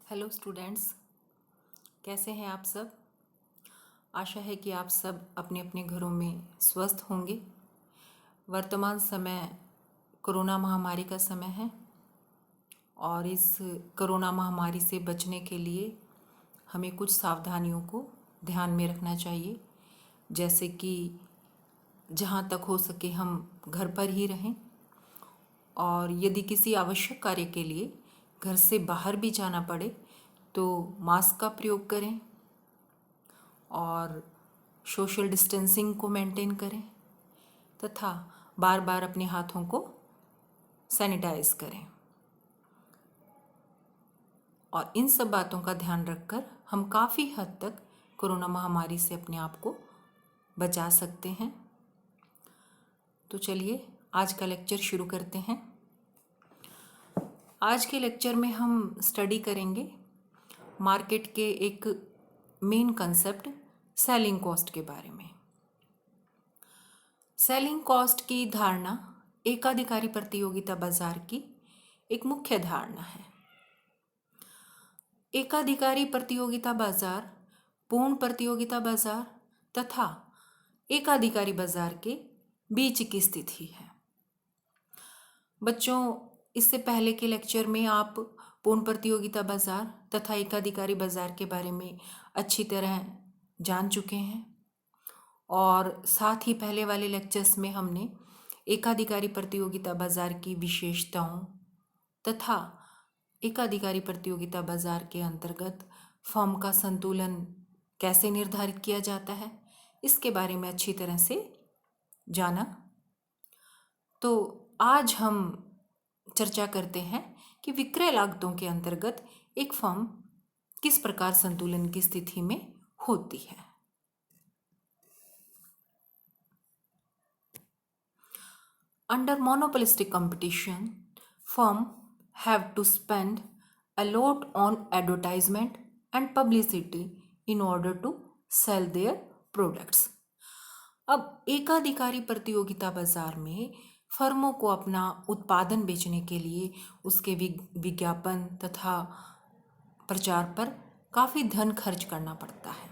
Hello students, कैसे हैं आप सब। आशा है कि आप सब अपने अपने घरों में स्वस्थ होंगे। वर्तमान समय कोरोना महामारी का समय है और इस कोरोना महामारी से बचने के लिए हमें कुछ सावधानियों को ध्यान में रखना चाहिए। जैसे कि जहाँ तक हो सके हम घर पर ही रहें और यदि किसी आवश्यक कार्य के लिए घर से बाहर भी जाना पड़े तो मास्क का प्रयोग करें और सोशल डिस्टेंसिंग को मेंटेन करें तथा बार बार अपने हाथों को सैनिटाइज करें। और इन सब बातों का ध्यान रखकर हम काफ़ी हद तक कोरोना महामारी से अपने आप को बचा सकते हैं। तो चलिए आज का लेक्चर शुरू करते हैं। आज के लेक्चर में हम स्टडी करेंगे मार्केट के एक मेन कंसेप्ट सेलिंग कॉस्ट के बारे में। सेलिंग कॉस्ट की धारणा एकाधिकारी प्रतियोगिता बाजार की एक मुख्य धारणा है। एकाधिकारी प्रतियोगिता बाजार पूर्ण प्रतियोगिता बाजार तथा एकाधिकारी बाजार के बीच की स्थिति है। बच्चों, इससे पहले के लेक्चर में आप पूर्ण प्रतियोगिता बाजार तथा एकाधिकारी बाजार के बारे में अच्छी तरह जान चुके हैं और साथ ही पहले वाले लेक्चर्स में हमने एकाधिकारी प्रतियोगिता बाजार की विशेषताओं तथा एकाधिकारी प्रतियोगिता बाजार के अंतर्गत फर्म का संतुलन कैसे निर्धारित किया जाता है इसके बारे में अच्छी तरह से जाना। तो आज हम चर्चा करते हैं कि विक्रय लागतों के अंतर्गत एक फर्म किस प्रकार संतुलन की स्थिति में होती है। Under monopolistic competition, firms have to spend a lot on advertisement and publicity in order to sell their products. अब एकाधिकारी प्रतियोगिता बाजार में फर्मों को अपना उत्पादन बेचने के लिए उसके विज्ञापन तथा प्रचार पर काफ़ी धन खर्च करना पड़ता है।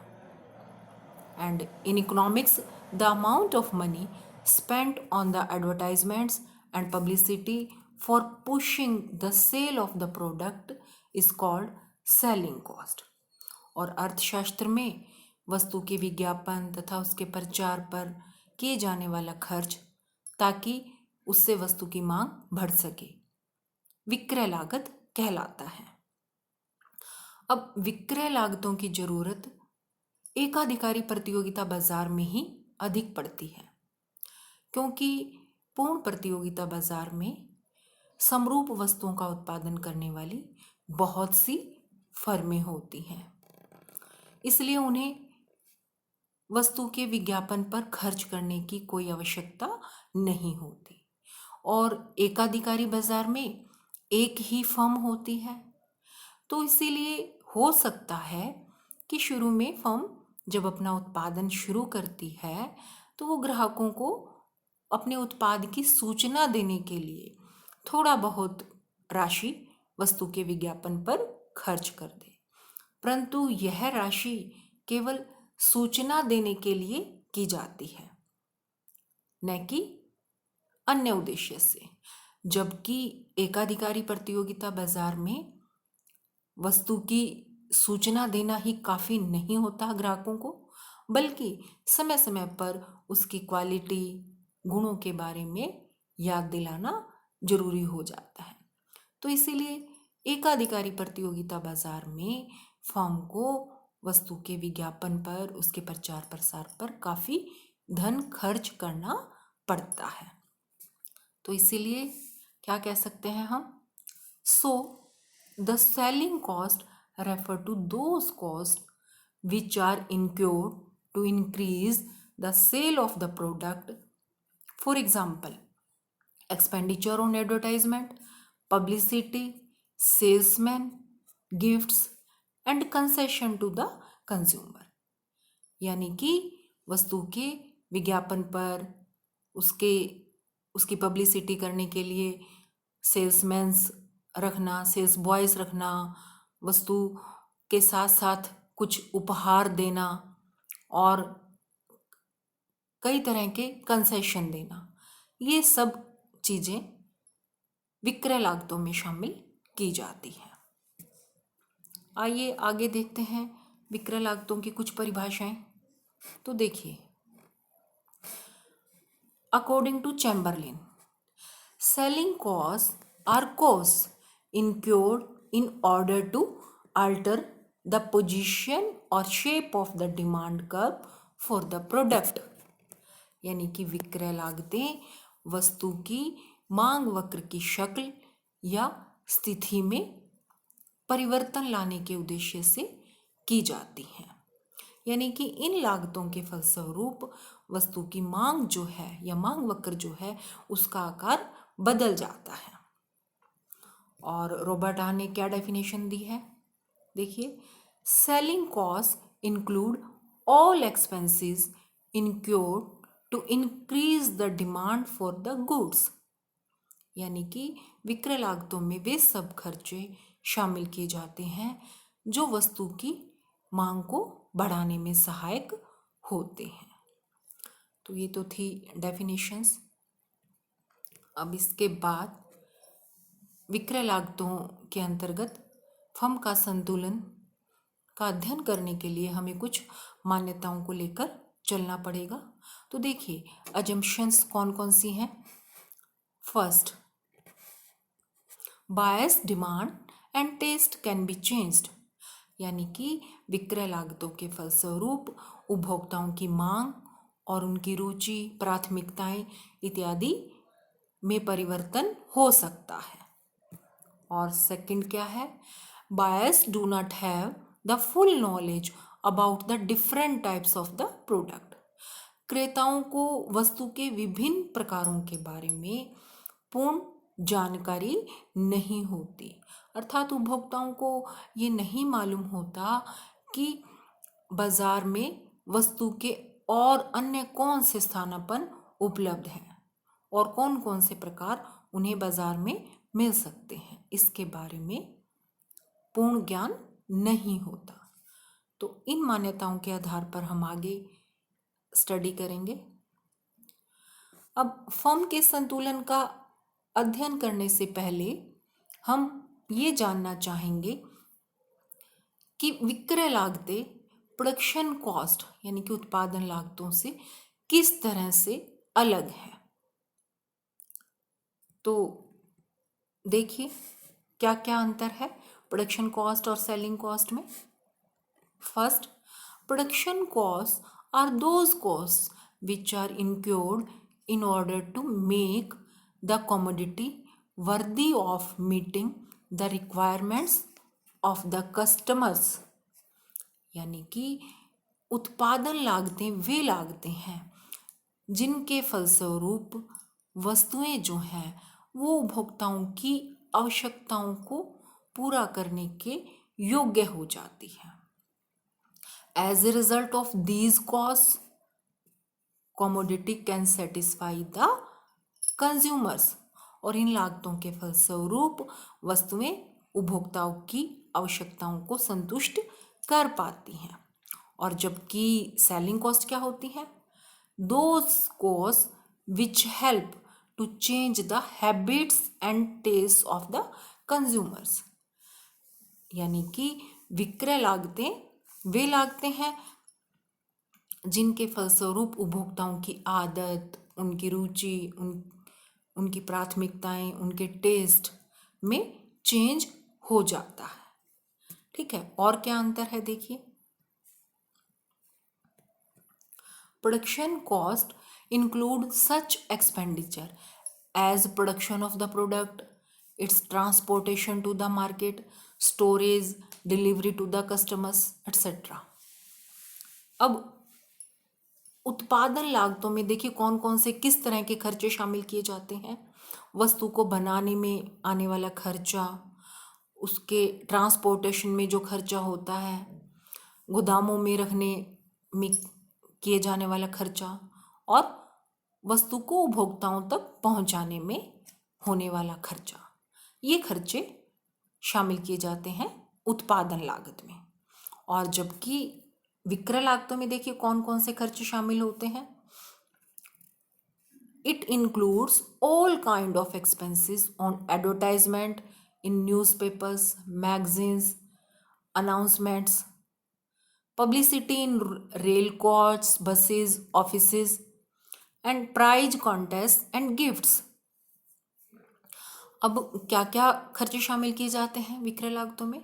And in economics, the amount of money spent on the advertisements and publicity for pushing the sale of the product is called selling cost. और अर्थशास्त्र में वस्तु के विज्ञापन तथा उसके प्रचार पर किए जाने वाला खर्च ताकि उससे वस्तु की मांग बढ़ सके विक्रय लागत कहलाता है। अब विक्रय लागतों की जरूरत एकाधिकारी प्रतियोगिता बाजार में ही अधिक पड़ती है क्योंकि पूर्ण प्रतियोगिता बाजार में समरूप वस्तुओं का उत्पादन करने वाली बहुत सी फर्में होती हैं, इसलिए उन्हें वस्तु के विज्ञापन पर खर्च करने की कोई आवश्यकता नहीं होती। और एकाधिकारी बाजार में एक ही फर्म होती है, तो इसीलिए हो सकता है कि शुरू में फर्म जब अपना उत्पादन शुरू करती है तो वो ग्राहकों को अपने उत्पाद की सूचना देने के लिए थोड़ा बहुत राशि वस्तु के विज्ञापन पर खर्च कर दे, परंतु यह राशि केवल सूचना देने के लिए की जाती है, न कि अन्य उद्देश्य से। जबकि एकाधिकारी प्रतियोगिता बाजार में वस्तु की सूचना देना ही काफ़ी नहीं होता ग्राहकों को, बल्कि समय समय पर उसकी क्वालिटी गुणों के बारे में याद दिलाना जरूरी हो जाता है। तो इसीलिए एकाधिकारी प्रतियोगिता बाजार में फर्म को वस्तु के विज्ञापन पर उसके प्रचार प्रसार पर काफ़ी धन खर्च करना पड़ता है। तो इसीलिए क्या कह सकते हैं हम, the selling cost refer to those costs which are incurred to increase the sale of the product. For example, expenditure on advertisement, publicity, salesmen, gifts and concession to the consumer. यानी कि वस्तु के विज्ञापन पर उसकी पब्लिसिटी करने के लिए सेल्समैन्स रखना, सेल्स बॉयज़ रखना, वस्तु के साथ साथ कुछ उपहार देना और कई तरह के कंसेशन देना, ये सब चीज़ें विक्रय लागतों में शामिल की जाती हैं। आइए आगे देखते हैं विक्रय लागतों की कुछ परिभाषाएं। तो देखिए, according to Chamberlin, selling costs are costs incurred in order to alter the position or shape of the demand curve for the product। यानी कि विक्रय लागतें वस्तु की मांग वक्र की शक्ल या स्थिति में परिवर्तन लाने के उद्देश्य से की जाती हैं। यानी कि इन लागतों के फलस्वरूप वस्तु की मांग जो है या मांग वक्र जो है उसका आकार बदल जाता है। और रॉबर्ट आर ने क्या डेफिनेशन दी है, देखिए, selling cost include all expenses incurred to increase the demand for the goods. यानी कि विक्रय लागतों में वे सब खर्चे शामिल किए जाते हैं जो वस्तु की मांग को बढ़ाने में सहायक होते हैं। तो ये तो थी डेफिनेशंस। अब इसके बाद विक्रय लागतों के अंतर्गत फर्म का संतुलन का अध्ययन करने के लिए हमें कुछ मान्यताओं को लेकर चलना पड़ेगा। तो देखिए, अजम्पशंस कौन कौन सी हैं। First, buyers demand and taste can be changed. यानी कि विक्रय लागतों के फलस्वरूप उपभोक्ताओं की मांग और उनकी रुचि, प्राथमिकताएं इत्यादि में परिवर्तन हो सकता है। और सेकंड क्या है, buyers do not have the full knowledge about the different types of the product. क्रेताओं को वस्तु के विभिन्न प्रकारों के बारे में पूर्ण जानकारी नहीं होती, अर्थात उपभोक्ताओं को ये नहीं मालूम होता कि बाजार में वस्तु के और अन्य कौन से स्थानापन्न उपलब्ध हैं और कौन कौन से प्रकार उन्हें बाजार में मिल सकते हैं, इसके बारे में पूर्ण ज्ञान नहीं होता। तो इन मान्यताओं के आधार पर हम आगे स्टडी करेंगे। अब फर्म के संतुलन का अध्ययन करने से पहले हम ये जानना चाहेंगे कि विक्रय लागतें प्रोडक्शन कॉस्ट यानी कि उत्पादन लागतों से किस तरह से अलग है। तो देखिए, क्या क्या अंतर है प्रोडक्शन कॉस्ट और सेलिंग कॉस्ट में। First, production cost are those cost which are incurred in order to make the commodity worthy of meeting the requirements of the customers। यानी कि उत्पादन लागतें वे लागतें हैं जिनके फलस्वरूप वस्तुएं जो हैं वो उपभोक्ताओं की आवश्यकताओं को पूरा करने के योग्य हो जाती है। As a result of these cost, commodity can satisfy the consumers. और इन लागतों के फलस्वरूप वस्तुएं उपभोक्ताओं की आवश्यकताओं को संतुष्ट कर पाती हैं। और जबकि सेलिंग कॉस्ट क्या होती है, those cost which help to change the habits and taste of the consumers. यानी कि विक्रय लागतें वे लागतें हैं जिनके फलस्वरूप उपभोक्ताओं की आदत, उनकी रुचि, उनकी प्राथमिकताएं, उनके टेस्ट में चेंज हो जाता है। ठीक है, और क्या अंतर है देखिए। Production cost include such expenditure as production of the product, its transportation to the market, storage, delivery to the customers, etc. अब उत्पादन लागतों में देखिए कौन कौन से किस तरह के खर्चे शामिल किए जाते हैं। वस्तु को बनाने में आने वाला खर्चा, उसके ट्रांसपोर्टेशन में जो खर्चा होता है, गोदामों में रखने में किए जाने वाला खर्चा और वस्तु को उपभोक्ताओं तक पहुंचाने में होने वाला खर्चा, ये खर्चे शामिल किए जाते हैं उत्पादन लागत में। और जबकि विक्रय लागतों में देखिए कौन कौन से खर्च शामिल होते हैं। It includes all kind of expenses on advertisement in newspapers, magazines, announcements, publicity in rail courts, buses, offices, and prize contests and gifts. अब क्या क्या खर्चे शामिल किए जाते हैं विक्रय लागतों में?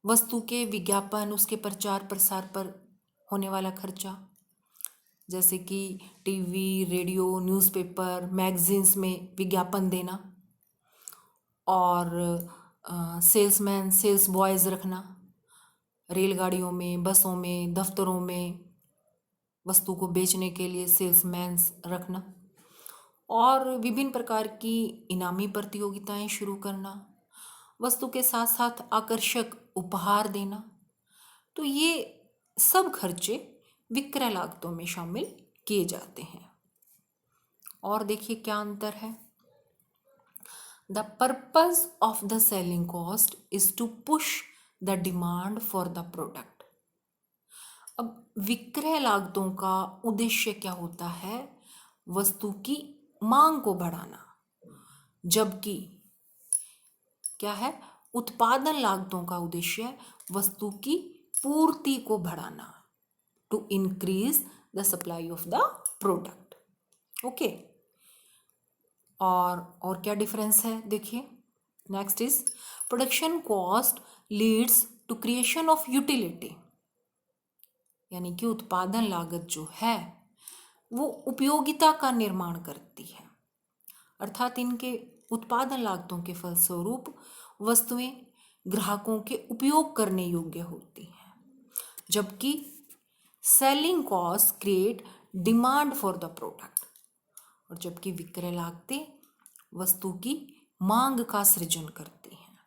वस्तु के विज्ञापन, उसके प्रचार प्रसार पर होने वाला खर्चा, जैसे कि टीवी, रेडियो, न्यूज़पेपर, मैगजीन्स में विज्ञापन देना, और सेल्समैन, सेल्स बॉयज़ रखना, रेलगाड़ियों में, बसों में, दफ्तरों में वस्तु को बेचने के लिए सेल्समैन्स रखना, और विभिन्न प्रकार की इनामी प्रतियोगिताएं शुरू करना, वस्तु के साथ साथ आकर्षक उपहार देना। तो ये सब खर्चे विक्रय लागतों में शामिल किए जाते हैं। और देखिए क्या अंतर है। The purpose of the selling cost is to push the demand for the product. अब विक्रय लागतों का उद्देश्य क्या होता है? वस्तु की मांग को बढ़ाना, जबकि क्या है? उत्पादन लागतों का उद्देश्य है वस्तु की पूर्ति को बढ़ाना, to increase the supply of the product. Okay, और क्या डिफरेंस है देखिए। Next is production cost leads to creation of utility, यानी कि उत्पादन लागत जो है वो उपयोगिता का निर्माण करती है, अर्थात इनके उत्पादन लागतों के फलस्वरूप वस्तुएं ग्राहकों के उपयोग करने योग्य होती हैं, जबकि selling cost create demand for the product, और जबकि विक्रय लागतें वस्तु की मांग का सृजन करती हैं,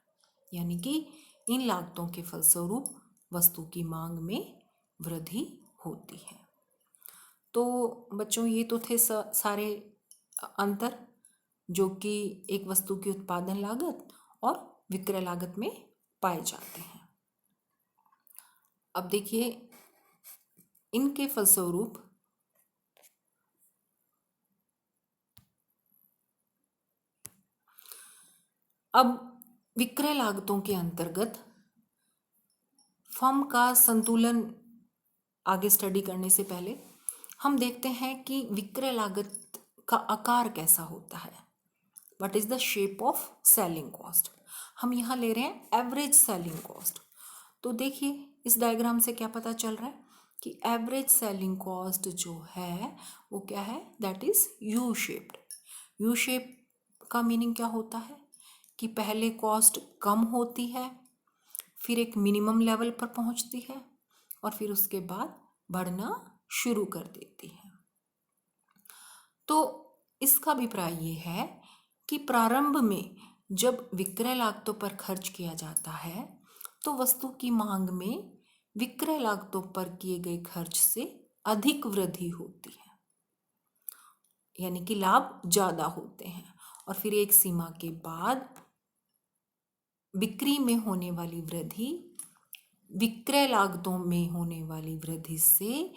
यानी कि इन लागतों के फलस्वरूप वस्तु की मांग में वृद्धि होती है। तो बच्चों ये तो थे सारे अंतर जो कि एक वस्तु की उत्पादन लागत और विक्रय लागत में पाए जाते हैं। अब देखिए इनके फलस्वरूप अब विक्रय लागतों के अंतर्गत फर्म का संतुलन आगे स्टडी करने से पहले हम देखते हैं कि विक्रय लागत का आकार कैसा होता है। What is the shape of selling cost? हम यहाँ ले रहे हैं एवरेज सेलिंग कॉस्ट। तो देखिए इस डायग्राम से क्या पता चल रहा है कि एवरेज सेलिंग कॉस्ट जो है वो क्या है? That is U shaped. U shape का मीनिंग क्या होता है कि पहले कॉस्ट कम होती है, फिर एक मिनिमम लेवल पर पहुंचती है, और फिर उसके बाद बढ़ना शुरू कर देती है। तो इसका अभिप्राय ये है कि प्रारंभ में जब विक्रय लागतों पर खर्च किया जाता है तो वस्तु की मांग में विक्रय लागतों पर किए गए खर्च से अधिक वृद्धि होती है, यानी कि लाभ ज़्यादा होते हैं, और फिर एक सीमा के बाद बिक्री में होने वाली वृद्धि विक्रय लागतों में होने वाली वृद्धि से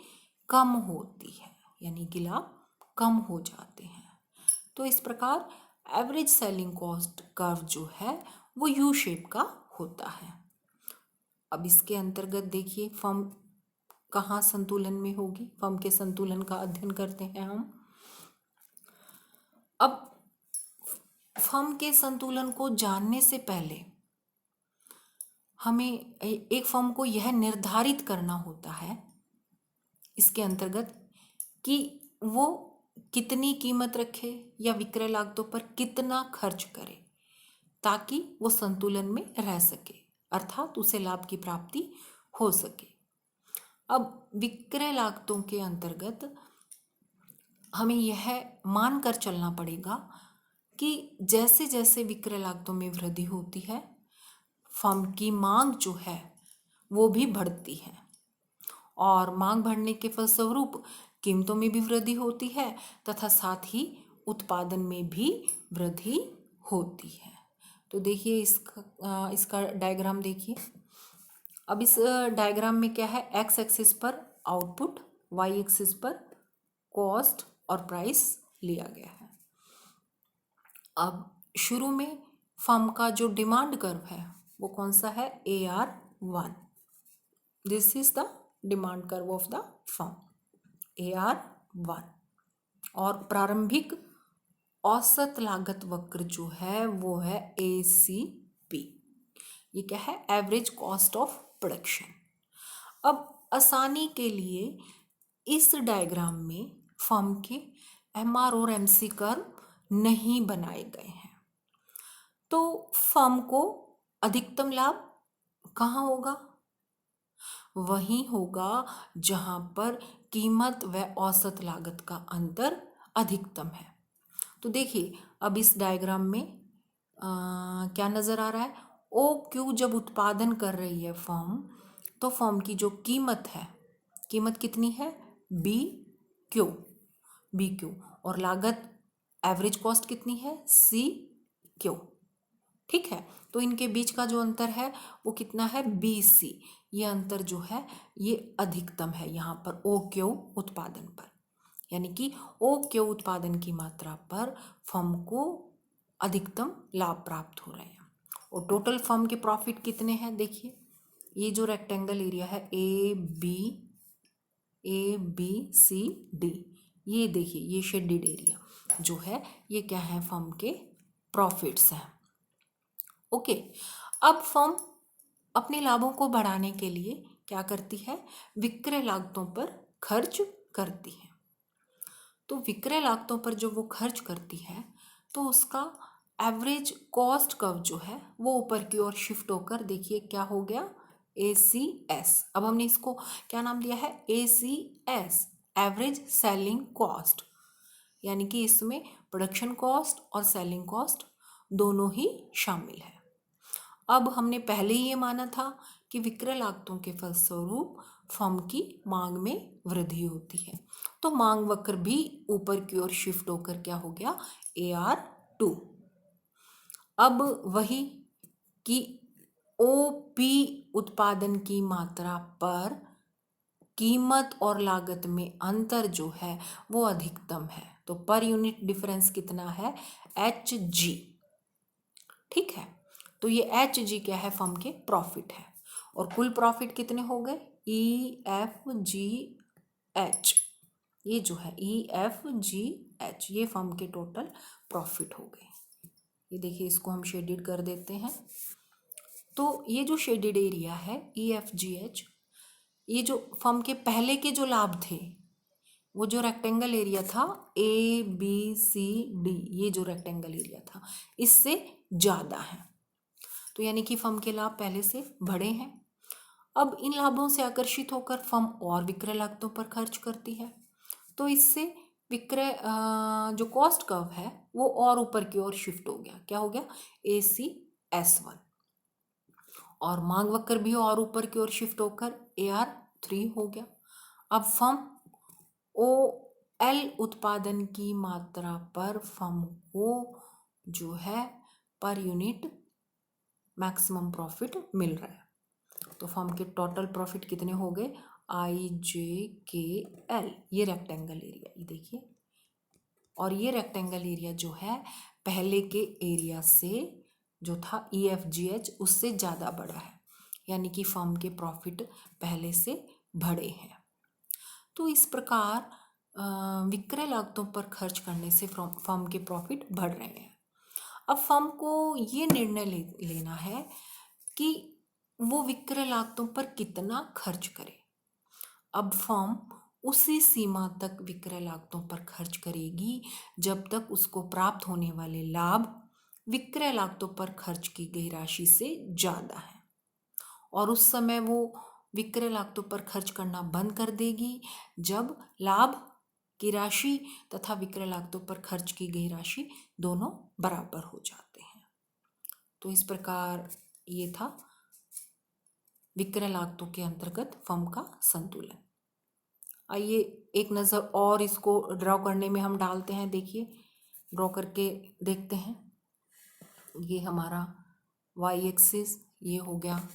कम होती है, यानी कि लाभ कम हो जाते हैं। तो इस प्रकार एवरेज सेलिंग कॉस्ट कर्व जो है वो यू शेप का होता है। अब इसके अंतर्गत देखिए फर्म कहाँ संतुलन में होगी। फर्म के संतुलन का अध्ययन करते हैं हम। अब फर्म के संतुलन को जानने से पहले हमें एक फर्म को यह निर्धारित करना होता है इसके अंतर्गत कि वो कितनी कीमत रखे या विक्रय लागतों पर कितना खर्च करे ताकि वो संतुलन में रह सके, अर्थात उसे लाभ की प्राप्ति हो सके। अब विक्रय लागतों के अंतर्गत हमें यह मानकर चलना पड़ेगा कि जैसे जैसे विक्रय लागतों में वृद्धि होती है फर्म की मांग जो है वो भी बढ़ती है, और मांग बढ़ने के फलस्वरूप कीमतों में भी वृद्धि होती है तथा साथ ही उत्पादन में भी वृद्धि होती है। तो देखिए इसका डायग्राम देखिए। अब इस डायग्राम में क्या है, एक्स एक्सिस पर आउटपुट, वाई एक्सिस पर कॉस्ट और प्राइस लिया गया है। अब शुरू में फर्म का जो डिमांड कर्व है वो कौन सा है, AR1। This is the demand curve of the firm, AR1। और प्रारंभिक औसत लागत वक्र जो है वो है ACP। ये क्या है, एवरेज कॉस्ट ऑफ प्रोडक्शन। अब आसानी के लिए इस डायग्राम में फर्म के MR और MC कर्व नहीं बनाए गए हैं। तो फर्म को अधिकतम लाभ कहाँ होगा, वहीं होगा जहां पर कीमत व औसत लागत का अंतर अधिकतम है। तो देखिए अब इस डायग्राम में क्या नज़र आ रहा है, OQ जब उत्पादन कर रही है फर्म, तो फर्म की जो कीमत है, कीमत कितनी है, BQ, और लागत एवरेज कॉस्ट कितनी है, CQ। ठीक है, तो इनके बीच का जो अंतर है वो कितना है, BC। ये अंतर जो है ये अधिकतम है यहाँ पर OQ उत्पादन पर, यानी कि OQ उत्पादन की मात्रा पर फर्म को अधिकतम लाभ प्राप्त हो रहे हैं। और टोटल फर्म के प्रॉफिट कितने हैं, देखिए ये जो रेक्टेंगल एरिया है ABCD, ये देखिए ये शेडेड एरिया जो है ये क्या है, फर्म के प्रॉफिट्स हैं। ओके, अब फर्म अपने लाभों को बढ़ाने के लिए क्या करती है, विक्रय लागतों पर खर्च करती है। तो विक्रय लागतों पर जो वो खर्च करती है तो उसका एवरेज कॉस्ट कर्व जो है वो ऊपर की ओर शिफ्ट होकर देखिए क्या हो गया, ACS। अब हमने इसको क्या नाम दिया है, ACS, एवरेज सेलिंग कॉस्ट, यानी कि इसमें प्रोडक्शन कॉस्ट और सेलिंग कॉस्ट दोनों ही शामिल है। अब हमने पहले ही ये माना था कि विक्रय लागतों के फलस्वरूप फर्म की मांग में वृद्धि होती है, तो मांग वक्र भी ऊपर की ओर शिफ्ट होकर क्या हो गया, AR2। अब वही कि OP उत्पादन की मात्रा पर कीमत और लागत में अंतर जो है वो अधिकतम है, तो पर यूनिट डिफरेंस कितना है, HG। ठीक है, तो ये HG क्या है, फर्म के प्रॉफिट है। और कुल प्रॉफिट कितने हो गए, EFGH, ये जो है EFGH, ये फर्म के टोटल प्रॉफिट हो गए। ये देखिए इसको हम शेडेड कर देते हैं। तो ये जो शेडेड एरिया है EFGH, ये जो फर्म के पहले के जो लाभ थे, वो जो रेक्टेंगल एरिया था ABCD, ये जो रेक्टेंगल एरिया था इससे ज़्यादा है, तो यानी कि फर्म के लाभ पहले से बढ़े हैं। अब इन लाभों से आकर्षित होकर फर्म और विक्रय लागतों पर खर्च करती है, तो इससे विक्रय जो कॉस्ट कर्व है वो और ऊपर की ओर शिफ्ट हो गया, क्या हो गया, ACS1। और मांग वक्र भी और ऊपर की ओर शिफ्ट होकर AR3 हो गया। अब फर्म OL उत्पादन की मात्रा पर फर्म को जो है पर यूनिट मैक्सिमम प्रॉफिट मिल रहा है, तो फर्म के टोटल प्रॉफिट कितने हो गए, IJKL, ये रेक्टेंगल एरिया, ये देखिए, और ये रेक्टेंगल एरिया जो है पहले के एरिया से जो था EFGH उससे ज़्यादा बड़ा है, यानी कि फर्म के प्रॉफिट पहले से बढ़े हैं। तो इस प्रकार विक्रय लागतों पर खर्च करने से फर्म के प्रॉफिट बढ़ रहे हैं। अब फर्म को ये निर्णय लेना है कि वो विक्रय लागतों पर कितना खर्च करे। अब फर्म उसी सीमा तक विक्रय लागतों पर खर्च करेगी जब तक उसको प्राप्त होने वाले लाभ विक्रय लागतों पर खर्च की गई राशि से ज़्यादा है, और उस समय वो विक्रय लागतों पर खर्च करना बंद कर देगी जब लाभ की राशि तथा विक्रय लागतों पर खर्च की गई राशि दोनों बराबर हो जाते हैं। तो इस प्रकार ये था विक्रय लागतों के अंतर्गत फर्म का संतुलन। आइए एक नज़र और इसको ड्रॉ करने में हम डालते हैं, देखिए ड्रॉ करके देखते हैं। ये हमारा वाई एक्सिस ये हो गया,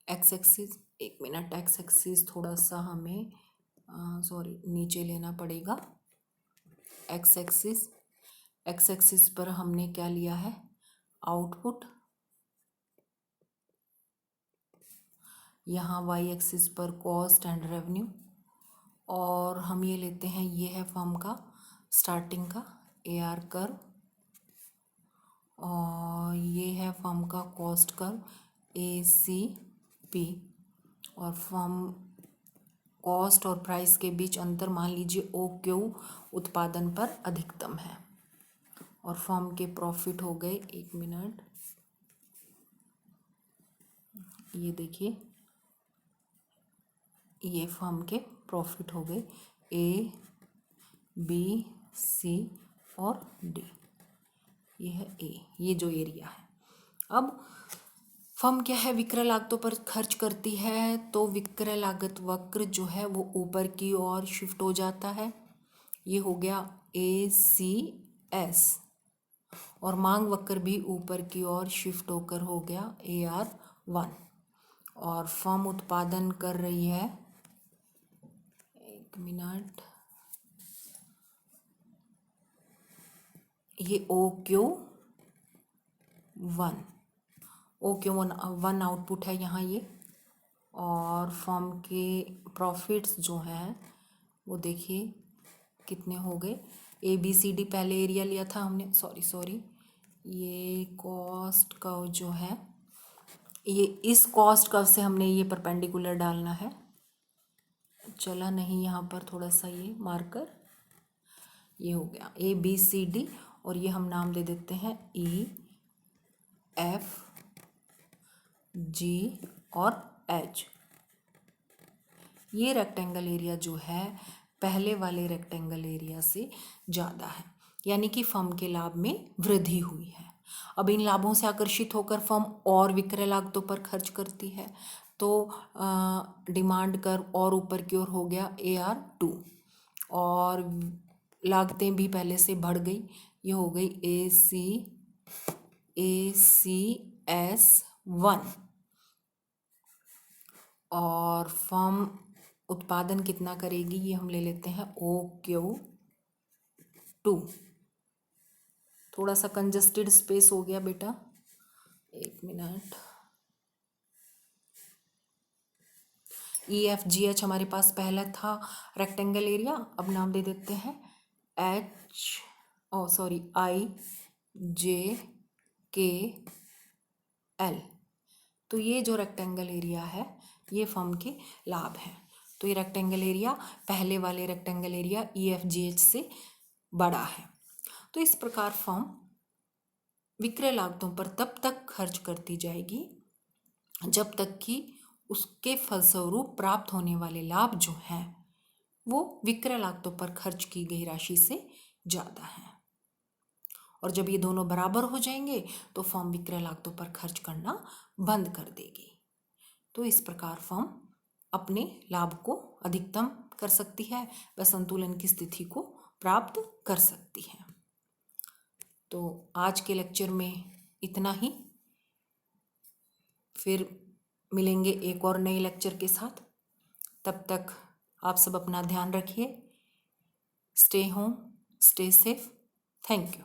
एक्स एक्सिस, एक मिनट, एक्स एक्सिस थोड़ा सा हमें नीचे लेना पड़ेगा। एक्स एक्सिस पर हमने क्या लिया है, आउटपुट। यहाँ वाई एक्सिस पर कॉस्ट एंड रेवेन्यू, और हम ये लेते हैं, ये है फर्म का स्टार्टिंग का AR कर्व, और ये है फर्म का कॉस्ट कर्व ACP, और फर्म कॉस्ट और प्राइस के बीच अंतर मान लीजिए OQ उत्पादन पर अधिकतम है, और फर्म के प्रॉफिट हो गए, एक मिनट, ये देखिए, ये फर्म के प्रॉफिट हो गए A, B, C और D, ये है A, ये जो एरिया है। अब फर्म क्या है, विक्रय लागतों पर खर्च करती है, तो विक्रय लागत वक्र जो है वो ऊपर की ओर शिफ्ट हो जाता है, ये हो गया ACS, और मांग वक्र भी ऊपर की ओर शिफ्ट होकर हो गया AR1, और फर्म उत्पादन कर रही है, एक मिनट, ये OQ1 आउटपुट है यहाँ ये, और फर्म के प्रॉफिट्स जो हैं वो देखिए कितने हो गए। ABCD पहले एरिया लिया था हमने, सॉरी, ये कॉस्ट कर्व जो है, ये इस कॉस्ट कर्व से हमने ये परपेंडिकुलर डालना है, चला नहीं यहाँ पर थोड़ा सा ये मार्कर, ये हो गया ABCD, और ये हम नाम दे देते हैं EFG और H। ये रेक्टेंगल एरिया जो है पहले वाले रेक्टेंगल एरिया से ज़्यादा है, यानी कि फर्म के लाभ में वृद्धि हुई है। अब इन लाभों से आकर्षित होकर फर्म और विक्रय लागतों पर खर्च करती है, तो डिमांड कर्व और ऊपर की ओर हो गया AR2, और लागतें भी पहले से बढ़ गई, ये हो गई ACS1, और फर्म उत्पादन कितना करेगी, ये हम ले लेते हैं OQ2। थोड़ा सा कंजस्टेड स्पेस हो गया बेटा, एक मिनट। EFGH हमारे पास पहला था रेक्टेंगल एरिया, अब नाम दे देते हैं IJKL। तो ये जो रेक्टेंगल एरिया है ये फर्म के लाभ हैं, तो ये रेक्टेंगल एरिया पहले वाले रेक्टेंगल एरिया EFGH से बड़ा है। तो इस प्रकार फर्म विक्रय लागतों पर तब तक खर्च करती जाएगी जब तक कि उसके फलस्वरूप प्राप्त होने वाले लाभ जो हैं वो विक्रय लागतों पर खर्च की गई राशि से ज़्यादा है, और जब ये दोनों बराबर हो जाएंगे तो फर्म विक्रय लागतों पर खर्च करना बंद कर देगी। तो इस प्रकार फर्म अपने लाभ को अधिकतम कर सकती है, वह संतुलन की स्थिति को प्राप्त कर सकती है। तो आज के लेक्चर में इतना ही, फिर मिलेंगे एक और नए लेक्चर के साथ। तब तक आप सब अपना ध्यान रखिए, stay home, stay safe, thank you.